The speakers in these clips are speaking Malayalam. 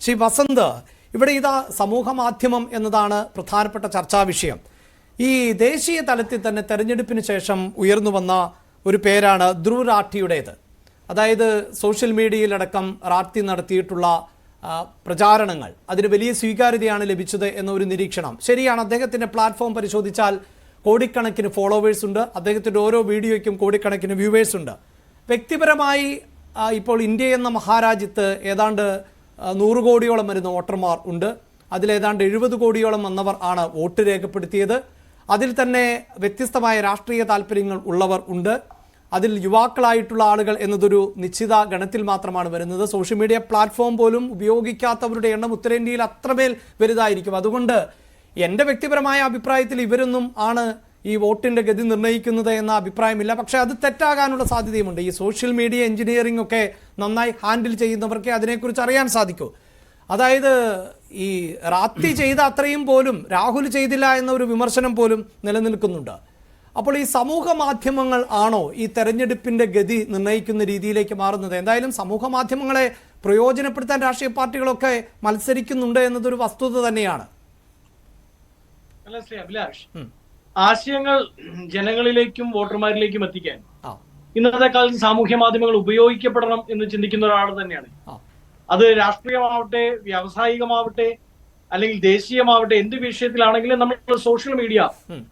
ശ്രീ വസന്ത്, ഇവിടെ ഇതാ സമൂഹ മാധ്യമം എന്നതാണ് പ്രധാനപ്പെട്ട ചർച്ചാ വിഷയം. ഈ ദേശീയ തലത്തിൽ തന്നെ തെരഞ്ഞെടുപ്പിന് ശേഷം ഉയർന്നു വന്ന ഒരു പേരാണ് ധ്രുവ് റാഠിയുടേത്. അതായത് സോഷ്യൽ മീഡിയയിലടക്കം റാഠി നടത്തിയിട്ടുള്ള പ്രചാരണങ്ങൾ അതിന് വലിയ സ്വീകാര്യതയാണ് ലഭിച്ചത് എന്നൊരു നിരീക്ഷണം ശരിയാണ്. അദ്ദേഹത്തിൻ്റെ പ്ലാറ്റ്ഫോം പരിശോധിച്ചാൽ കോടിക്കണക്കിന് ഫോളോവേഴ്സ് ഉണ്ട്. അദ്ദേഹത്തിൻ്റെ ഓരോ വീഡിയോയ്ക്കും കോടിക്കണക്കിന് വ്യൂവേഴ്സ് ഉണ്ട്. വ്യക്തിപരമായി ഇപ്പോൾ ഇന്ത്യ എന്ന മഹാരാജ്യത്ത് ഏതാണ്ട് 100 കോടിയോളം വരുന്ന വോട്ടർമാർ ഉണ്ട്. അതിലേതാണ്ട് 70 കോടിയോളം വന്നവർ ആണ് വോട്ട് രേഖപ്പെടുത്തിയത്. അതിൽ തന്നെ വ്യത്യസ്തമായ രാഷ്ട്രീയ താല്പര്യങ്ങൾ ഉള്ളവർ ഉണ്ട്. അതിൽ യുവാക്കളായിട്ടുള്ള ആളുകൾ എന്നതൊരു നിശ്ചിത ഗണത്തിൽ മാത്രമാണ് വരുന്നത്. സോഷ്യൽ മീഡിയ പ്ലാറ്റ്ഫോം പോലും ഉപയോഗിക്കാത്തവരുടെ എണ്ണം ഉത്തരേന്ത്യയിൽ അത്രമേൽ വലുതായിരിക്കും. അതുകൊണ്ട് എൻ്റെ വ്യക്തിപരമായ അഭിപ്രായത്തിൽ ഇവരൊന്നും ആണ് ഈ വോട്ടിൻ്റെ ഗതി നിർണ്ണയിക്കുന്നത് എന്ന അഭിപ്രായമില്ല. പക്ഷേ അത് തെറ്റാകാനുള്ള സാധ്യതയുമുണ്ട്. ഈ സോഷ്യൽ മീഡിയ എഞ്ചിനീയറിംഗ് ഒക്കെ നന്നായി ഹാൻഡിൽ ചെയ്യുന്നവർക്ക് അതിനെക്കുറിച്ച് അറിയാൻ സാധിക്കൂ. അതായത് ഈ റാത്തി ചെയ്ത അത്രയും പോലും രാഹുൽ ചെയ്തില്ല എന്നൊരു വിമർശനം പോലും നിലനിൽക്കുന്നുണ്ട്. അപ്പോൾ ഈ സമൂഹ മാധ്യമങ്ങൾ ആണോ ഈ തെരഞ്ഞെടുപ്പിൻ്റെ ഗതി നിർണ്ണയിക്കുന്ന രീതിയിലേക്ക് മാറുന്നത്? എന്തായാലും സമൂഹ മാധ്യമങ്ങളെ പ്രയോജനപ്പെടുത്താൻ രാഷ്ട്രീയ പാർട്ടികളൊക്കെ മത്സരിക്കുന്നുണ്ട് എന്നതൊരു വസ്തുത തന്നെയാണ്. അല്ല ശ്രീ അഭിലാഷ്, ആശയങ്ങൾ ജനങ്ങളിലേക്കും വോട്ടർമാരിലേക്കും എത്തിക്കാൻ ഇന്നത്തെ കാലത്ത് സാമൂഹ്യ മാധ്യമങ്ങൾ ഉപയോഗിക്കപ്പെടണം എന്ന് ചിന്തിക്കുന്ന ഒരാൾ തന്നെയാണ്. അത് രാഷ്ട്രീയമാവട്ടെ, വ്യാവസായികമാവട്ടെ, അല്ലെങ്കിൽ ദേശീയമാവട്ടെ, എന്ത് വിഷയത്തിലാണെങ്കിലും നമ്മൾ സോഷ്യൽ മീഡിയ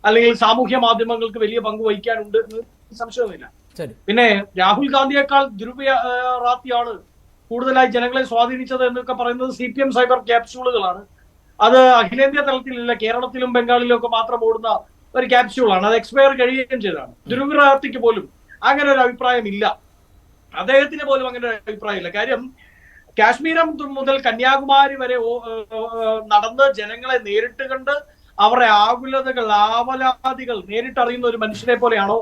അല്ലെങ്കിൽ സാമൂഹ്യ മാധ്യമങ്ങൾക്ക് വലിയ പങ്ക് വഹിക്കാനുണ്ട് എന്ന് സംശയമൊന്നുമില്ല. പിന്നെ രാഹുൽ ഗാന്ധിയേക്കാൾ ധ്രുവ് റാത്തിയാണ് കൂടുതലായി ജനങ്ങളെ സ്വാധീനിച്ചത് എന്നൊക്കെ പറയുന്നത് CPM സൈബർ ക്യാപ്സ്യൂളുകളാണ്. അത് അഖിലേന്ത്യാ തലത്തിലില്ല, കേരളത്തിലും ബംഗാളിലും ഒക്കെ മാത്രം ഓടുന്ന ഒരു ക്യാപ്സ്യൂളാണ്. അത് എക്സ്പയർ കഴിയുകയും ചെയ്തതാണ്. ധ്രുവ് റാത്തിക്ക് പോലും അങ്ങനെ ഒരു അഭിപ്രായം ഇല്ല. അദ്ദേഹത്തിന് പോലും അങ്ങനെ ഒരു അഭിപ്രായമില്ല. കാര്യം കാശ്മീരം മുതൽ കന്യാകുമാരി വരെ നടന്ന് ജനങ്ങളെ നേരിട്ട് കണ്ട് അവരുടെ ആകുലതകൾ, ആവലാതികൾ നേരിട്ടറിയുന്ന ഒരു മനുഷ്യനെ പോലെയാണോ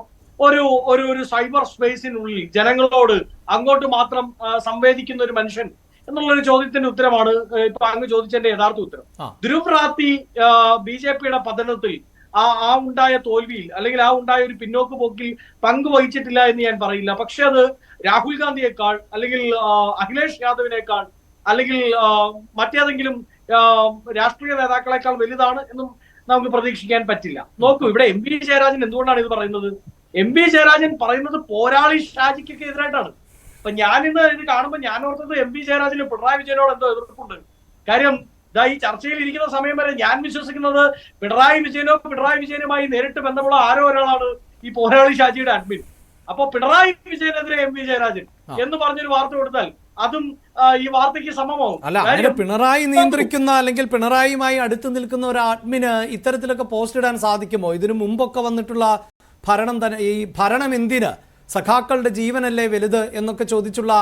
ഒരു സൈബർ സ്പേസിനുള്ളിൽ ജനങ്ങളോട് അങ്ങോട്ട് മാത്രം സംവേദിക്കുന്ന ഒരു മനുഷ്യൻ എന്നുള്ളൊരു ചോദ്യത്തിന്റെ ഉത്തരമാണ് ഇപ്പൊ അങ്ങ് ചോദിച്ചതിന്റെ യഥാർത്ഥ ഉത്തരം. ധ്രുവ് റാത്തി BJPയുടെ പതനത്തിൽ ആ ഉണ്ടായ തോൽവിയിൽ അല്ലെങ്കിൽ ആ ഉണ്ടായ ഒരു പിന്നോക്ക് പോക്കിൽ പങ്കുവഹിച്ചിട്ടില്ല എന്ന് ഞാൻ പറയില്ല. പക്ഷെ അത് രാഹുൽ ഗാന്ധിയേക്കാൾ അല്ലെങ്കിൽ അഖിലേഷ് യാദവിനേക്കാൾ അല്ലെങ്കിൽ മറ്റേതെങ്കിലും രാഷ്ട്രീയ നേതാക്കളെക്കാൾ വലുതാണ് എന്നും നമുക്ക് പ്രതീക്ഷിക്കാൻ പറ്റില്ല. നോക്കൂ, ഇവിടെ MP ജയരാജൻ എന്തുകൊണ്ടാണ് ഇത് പറയുന്നത്? MP ജയരാജൻ പറയുന്നത് പോരാളി ഷാജിക്കൊക്കെ എതിരായിട്ടാണ്. അപ്പൊ ഞാൻ ഇന്ന് ഇത് കാണുമ്പോൾ ഞാൻ ഓർത്തത് MP ജയരാജന് പിണറായി വിജയനോട് എന്തോ എതിർപ്പുണ്ട്. കാര്യം ഈ ചർച്ചയിൽ ഇരിക്കുന്ന സമയം വരെ ഞാൻ വിശ്വസിക്കുന്നത് പിണറായി വിജയനുമായി നേരിട്ട് ബന്ധമുള്ള ആരോ ഒരാളാണ് ഈ പോരാളി ഷാജിയുടെ അഡ്മിൻ. അപ്പൊ പിണറായി വിജയനെതിരെ MP ജയരാജൻ എന്ന് പറഞ്ഞൊരു വാർത്ത കൊടുത്താൽ അതും ഈ വാർത്തയ്ക്ക് സമമാവും. അല്ല, പിണറായി നിയന്ത്രിക്കുന്ന അല്ലെങ്കിൽ പിണറായിയുമായി അടുത്ത് നിൽക്കുന്ന ഒരു അഡ്മിന് ഇത്തരത്തിലൊക്കെ പോസ്റ്റ് ഇടാൻ സാധിക്കുമോ? ഇതിനു മുമ്പൊക്കെ വന്നിട്ടുള്ള ഭരണം തന്നെ, ഈ ഭരണം എന്തിന്, സഖാക്കളുടെ ജീവനല്ലേ വലുത് എന്നൊക്കെ ചോദിച്ചുള്ള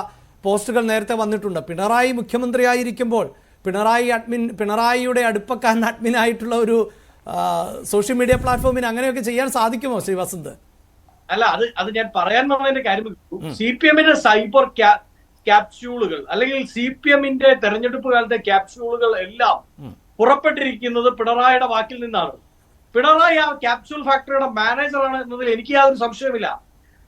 പോസ്റ്റുകൾ നേരത്തെ വന്നിട്ടുണ്ട്. പിണറായി മുഖ്യമന്ത്രിയായിരിക്കുമ്പോൾ പിണറായിയുടെ അടുപ്പക്കാരൻ അഡ്മിനായിട്ടുള്ള ഒരു സോഷ്യൽ മീഡിയ പ്ലാറ്റ്ഫോമിന് അങ്ങനെയൊക്കെ ചെയ്യാൻ സാധിക്കുമോ ശ്രീ വസന്ത്? അല്ല, അത് ഞാൻ പറയാൻ പറഞ്ഞതിന്റെ കാര്യം, CPMന്റെ സൈബർ ക്യാപ്സ്യൂളുകൾ അല്ലെങ്കിൽ CPMന്റെ തെരഞ്ഞെടുപ്പ് കാലത്തെ ക്യാപ്സ്യൂളുകൾ എല്ലാം പുറപ്പെട്ടിരിക്കുന്നത് പിണറായിയുടെ വാക്കിൽ നിന്നാണ്. പിണറായി ആ ക്യാപ്സ്യൂൾ ഫാക്ടറിയുടെ മാനേജറാണ് എന്നതിൽ എനിക്ക് യാതൊരു സംശയമില്ല.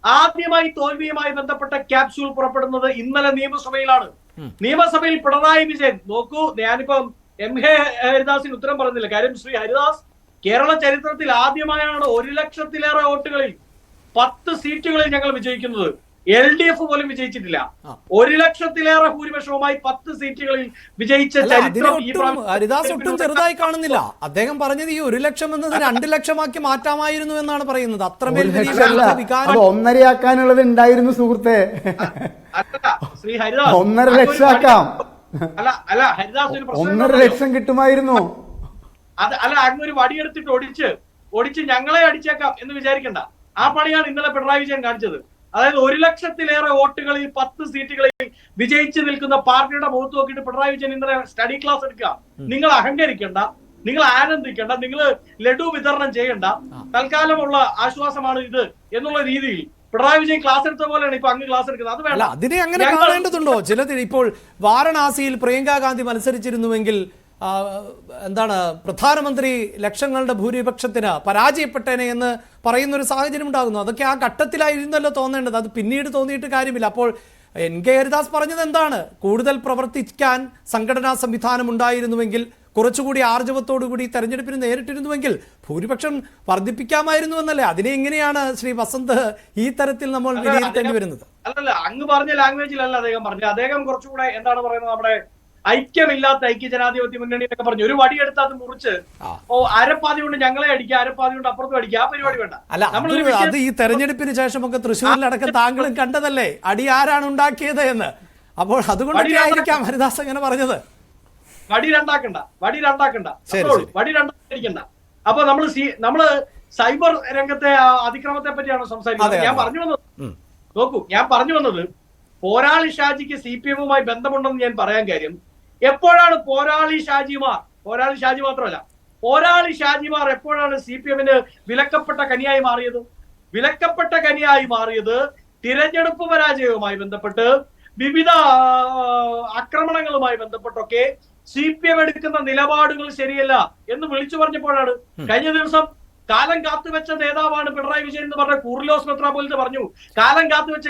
ആദ്യമായി തോൽവിയുമായി ബന്ധപ്പെട്ട ക്യാപ്സ്യൂൾ പുറപ്പെടുന്നത് ഇന്നലെ നിയമസഭയിലാണ്. നിയമസഭയിൽ പിണറായി വിജയൻ, നോക്കൂ, ഞാനിപ്പം MK ഹരിദാസിന് ഉത്തരം പറഞ്ഞില്ല. കാര്യം ശ്രീ ഹരിദാസ്, കേരള ചരിത്രത്തിൽ ആദ്യമായാണ് 1 ലക്ഷത്തിലേറെ വോട്ടുകളിൽ 10 സീറ്റുകളിൽ ഞങ്ങൾ വിജയിക്കുന്നത്. LDF പോലും വിജയിച്ചിട്ടില്ല. 1 ലക്ഷത്തിലേറെ ഭൂരിപക്ഷവുമായി 10 സീറ്റുകളിൽ വിജയിച്ച ചരിത്രം ഹരിദാസ് ഒട്ടും ചെറുതായി കാണുന്നില്ല. അദ്ദേഹം പറഞ്ഞത് ഈ 1 ലക്ഷം എന്നത് 2 ലക്ഷമാക്കി മാറ്റാമായിരുന്നു എന്നാണ് പറയുന്നത്. അത്രമേൽ 1.5 ആക്കാനുള്ളത് ഉണ്ടായിരുന്നു സുഹൃത്തെ. ശ്രീ ഹരിദാസ് 1.5 ലക്ഷം ആക്കാം. അല്ല ഹരിദാസ്, 1.5 ലക്ഷം കിട്ടുമായിരുന്നു. അല്ല, അങ്ങൊരു വടിയെടുത്തിട്ട് ഒടിച്ച് ഞങ്ങളെ അടിച്ചേക്കാം എന്ന് വിചാരിക്കണ്ട. ആ പണിയാണ് ഇന്നലെ പിണറായി വിജയൻ കാണിച്ചത്. അതായത് 1 ലക്ഷത്തിലേറെ വോട്ടുകളിൽ 10 സീറ്റുകളിൽ വിജയിച്ചു നിൽക്കുന്ന പാർട്ടിയുടെ മുഖത്ത് നോക്കിയിട്ട് പിണറായി വിജയൻ ഇന്നലെ സ്റ്റഡി ക്ലാസ് എടുക്കുക. നിങ്ങൾ അഹങ്കരിക്കണ്ട, നിങ്ങൾ ആനന്ദിക്കണ്ട, നിങ്ങൾ ലഡു വിതരണം ചെയ്യണ്ട, തൽക്കാലമുള്ള ആശ്വാസമാണ് ഇത് എന്നുള്ള രീതിയിൽ പിണറായി വിജയൻ ക്ലാസ് എടുത്ത പോലെയാണ് ഇപ്പൊ അങ്ങ് ക്ലാസ് എടുക്കുന്നത്. അത് വേണ്ട, അതിനെ അങ്ങനെ കാണേണ്ടതുണ്ടോ? ചിലത് ഇപ്പോൾ വാരണാസിയിൽ പ്രിയങ്ക ഗാന്ധി മത്സരിച്ചിരുന്നുവെങ്കിൽ എന്താണ് പ്രധാനമന്ത്രി ലക്ഷങ്ങളുടെ ഭൂരിപക്ഷത്തിന് പരാജയപ്പെട്ടേനെ എന്ന് പറയുന്നൊരു സാഹചര്യം ഉണ്ടാകുന്നു. അതൊക്കെ ആ ഘട്ടത്തിലായിരുന്നല്ലോ തോന്നേണ്ടത്. അത് പിന്നീട് തോന്നിയിട്ട് കാര്യമില്ല. അപ്പോൾ NK ഹരിദാസ് പറഞ്ഞത് എന്താണ്? കൂടുതൽ പ്രവർത്തിക്കാൻ സംഘടനാ സംവിധാനം ഉണ്ടായിരുന്നുവെങ്കിൽ, കുറച്ചുകൂടി ആർജവത്തോടുകൂടി തെരഞ്ഞെടുപ്പിന് നേരിട്ടിരുന്നുവെങ്കിൽ ഭൂരിപക്ഷം വർദ്ധിപ്പിക്കാമായിരുന്നു എന്നല്ലേ? അതിനെ എങ്ങനെയാണ് ശ്രീ വസന്ത് ഈ തരത്തിൽ നമ്മൾ വിലയിരുത്തേണ്ടി വരുന്നത്? അല്ലല്ല, അങ്ങ് പറഞ്ഞ ലാംഗ്വേജിലല്ല അദ്ദേഹം പറഞ്ഞത്. അദ്ദേഹം കുറച്ചുകൂടെ എന്താണ് പറയുന്നത്, നമ്മുടെ ഐക്യമില്ലാത്ത ഐക്യജനാധിപത്യ മുന്നണി എന്നൊക്കെ പറഞ്ഞു. ഒരു വടിയെടുത്ത് അത് മുറിച്ച് അരപ്പാതി കൊണ്ട് ഞങ്ങളെ അടിക്കുക, അരപ്പാതി കൊണ്ട് അപ്പുറത്തും അടിക്കുക, ആ പരിപാടി വേണ്ട. അല്ല, അത് ഈ തെരഞ്ഞെടുപ്പിന് ശേഷമൊക്കെ തൃശ്ശൂരിലടക്കം താങ്കളും കണ്ടതല്ലേ, അടി ആരാണ് ഉണ്ടാക്കിയത് എന്ന്. അപ്പോൾ അതുകൊണ്ടൊക്കെ ആയിരിക്കാം ഹരിദാസ് അങ്ങനെ പറഞ്ഞത്. വടി രണ്ടാക്കണ്ട, വടി രണ്ടാക്കണ്ട. അപ്പൊ നമ്മള് സൈബർ രംഗത്തെ അതിക്രമത്തെ പറ്റിയാണ് സംസാരിക്കുന്നത്. ഞാൻ പറഞ്ഞു വന്നത് പോരാളി ഷാജിക്ക് CPM-വുമായി ബന്ധമുണ്ടെന്ന് ഞാൻ പറയാൻ കാര്യം, എപ്പോഴാണ് പോരാളി ഷാജിമാർ മാത്രമല്ല, പോരാളി ഷാജിമാർ എപ്പോഴാണ് CPM-ന് വിലക്കപ്പെട്ട കനിയായി മാറിയത്? വിലക്കപ്പെട്ട കനിയായി മാറിയത് തിരഞ്ഞെടുപ്പ് പരാജയവുമായി ബന്ധപ്പെട്ട്, വിവിധ ആക്രമണങ്ങളുമായി ബന്ധപ്പെട്ടൊക്കെ CPM എടുക്കുന്ന നിലപാടുകൾ ശരിയല്ല എന്ന് വിളിച്ചു പറഞ്ഞപ്പോഴാണ്. കഴിഞ്ഞ ദിവസം കാലം കാത്തുവെച്ച നേതാവാണ് പിണറായി വിജയൻ എന്ന് പറഞ്ഞ കൂർലോസ് മെത്രാപ്പോലീത്ത പറഞ്ഞു, കാലം കാത്തുവെച്ച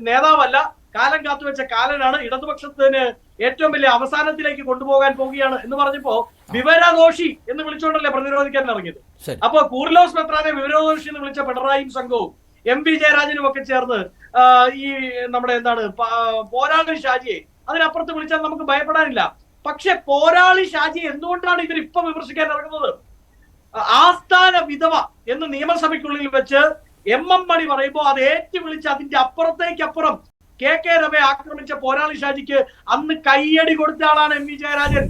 നേതാവല്ല, കാലം കാത്തുവെച്ച കാലനാണ്, ഇടതുപക്ഷത്തിന് ഏറ്റവും വലിയ അവസാനത്തിലേക്ക് കൊണ്ടുപോകാൻ പോവുകയാണ് എന്ന് പറഞ്ഞപ്പോ വിവരദോഷി എന്ന് വിളിച്ചുകൊണ്ടല്ലേ പ്രതിരോധിക്കാൻ ഇറങ്ങിയത്. അപ്പൊ കൂർലോസ് മെത്രാനെ വിവരദോഷി എന്ന് വിളിച്ച പിണറായിയും സംഘവും MV ജയരാജനും ഒക്കെ ചേർന്ന് ഈ നമ്മുടെ എന്താണ് പോരാളി ഷാജിയെ അതിനപ്പുറത്ത് വിളിച്ചാൽ നമുക്ക് ഭയപ്പെടാനില്ല. പക്ഷെ പോരാളി ഷാജി എന്തുകൊണ്ടാണ് ഇവരിപ്പൊ വിമർശിക്കാൻ ഇറങ്ങുന്നത്? ആസ്ഥാന വിധവ എന്ന് നിയമസഭയ്ക്കുള്ളിൽ വെച്ച് MM മണി പറയുമ്പോൾ അത് ഏറ്റുവിളിച്ച് അതിന്റെ അപ്പുറത്തേക്കപ്പുറം KK രമയെ ആക്രമിച്ച പോരാളി ഷാജിക്ക് അന്ന് കയ്യടി കൊടുത്ത ആളാണ് MV ജയരാജൻ.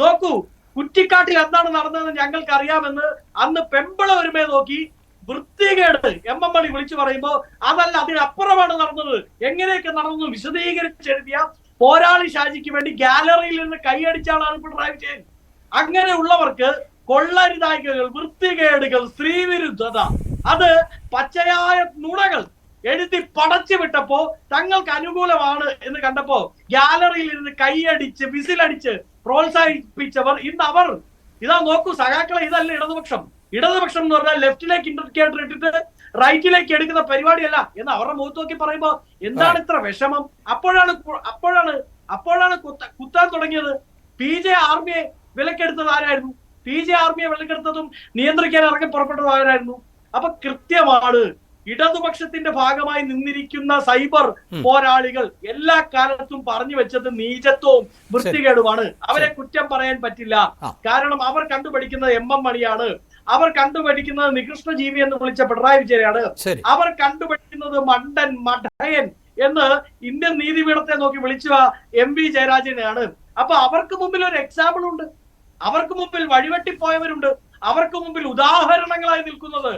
നോക്കൂ, കുറ്റിക്കാട്ടിൽ എന്താണ് നടന്നതെന്ന് ഞങ്ങൾക്ക് അറിയാമെന്ന് അന്ന് പെമ്പള ഒരുമയെ നോക്കി വൃത്തികേട് MM മണി വിളിച്ചു പറയുമ്പോ അതല്ല, അതിനപ്പുറമാണ് നടന്നത്, എങ്ങനെയൊക്കെ നടന്നു വിശദീകരിച്ചെഴുതിയ പോരാളി ഷാജിക്ക് വേണ്ടി ഗാലറിയിൽ നിന്ന് കൈയടിച്ച ആളാണ് പിണറായി വിജയൻ. അങ്ങനെയുള്ളവർക്ക് കൊള്ളരുതായ്കകൾ, വൃത്തികേടുകൾ, സ്ത്രീവിരുദ്ധത, അത് പച്ചയായ നുണകൾ എഴുതി പടച്ചു വിട്ടപ്പോ തങ്ങൾക്ക് അനുകൂലമാണ് എന്ന് കണ്ടപ്പോ ഗാലറിയിൽ ഇരുന്ന് കൈയടിച്ച് വിസിലടിച്ച് പ്രോത്സാഹിപ്പിച്ചവർ ഇന്ന് അവർ ഇതാ നോക്കൂ സഖാക്കളെ, ഇതല്ല ഇടതുപക്ഷം. ഇടതുപക്ഷം എന്ന് പറഞ്ഞാൽ ലെഫ്റ്റിലേക്ക് ഇൻഡിക്കേറ്റർ ഇട്ടിട്ട് റൈറ്റിലേക്ക് എടുക്കുന്ന പരിപാടിയല്ല എന്ന് അവരുടെ മുഖത്ത് നോക്കി പറയുമ്പോ എന്താണ് ഇത്ര വിഷമം? അപ്പോഴാണ് കുത്താൻ തുടങ്ങിയത്. PJ ആർമിയെ വിലക്കെടുത്തത് ആരായിരുന്നു? PJ ആർമിയെ വിലക്കെടുത്തതും നിയന്ത്രിക്കാൻ ഇറങ്ങി പുറപ്പെട്ടത് ആരായിരുന്നു? അപ്പൊ കൃത്യമാണ്, ഇടതുപക്ഷത്തിന്റെ ഭാഗമായി നിന്നിരിക്കുന്ന സൈബർ പോരാളികൾ എല്ലാ കാലത്തും പറഞ്ഞു വെച്ചത് നീചത്വവും വൃത്തികേടുമാണ്. അവരെ കുറ്റം പറയാൻ പറ്റില്ല. കാരണം അവർ കണ്ടുപിടിക്കുന്നത് MM മണിയാണ്, അവർ കണ്ടുപിടിക്കുന്നത് നികൃഷ്ട ജീവി എന്ന് വിളിച്ച പിണറായി വിജയനാണ്, അവർ കണ്ടുപിടിക്കുന്നത് മണ്ടൻ മഠയൻ എന്ന് ഇന്ത്യൻ നീതിപീഠത്തെ നോക്കി വിളിച്ച MV ജയരാജനെയാണ്. അപ്പൊ അവർക്ക് മുമ്പിൽ ഒരു എക്സാമ്പിൾ ഉണ്ട്, അവർക്ക് മുമ്പിൽ വഴിവെട്ടിപ്പോയവരുണ്ട്, അവർക്ക് മുമ്പിൽ ഉദാഹരണങ്ങളായി നിൽക്കുന്നത്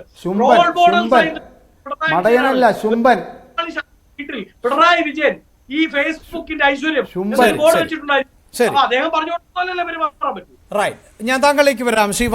പിണറായി വിജയൻ ഈ ഫേസ്ബുക്കിന്റെ ഐശ്വര്യം ബോർഡ് വെച്ചിട്ടുണ്ടായിരുന്നു. അദ്ദേഹം പറഞ്ഞുകൊണ്ടല്ലേ പെരുമാറാൻ പറ്റൂ. റൈറ്റ്, ഞാൻ താങ്കളിലേക്ക് വരാം. ശ്രീ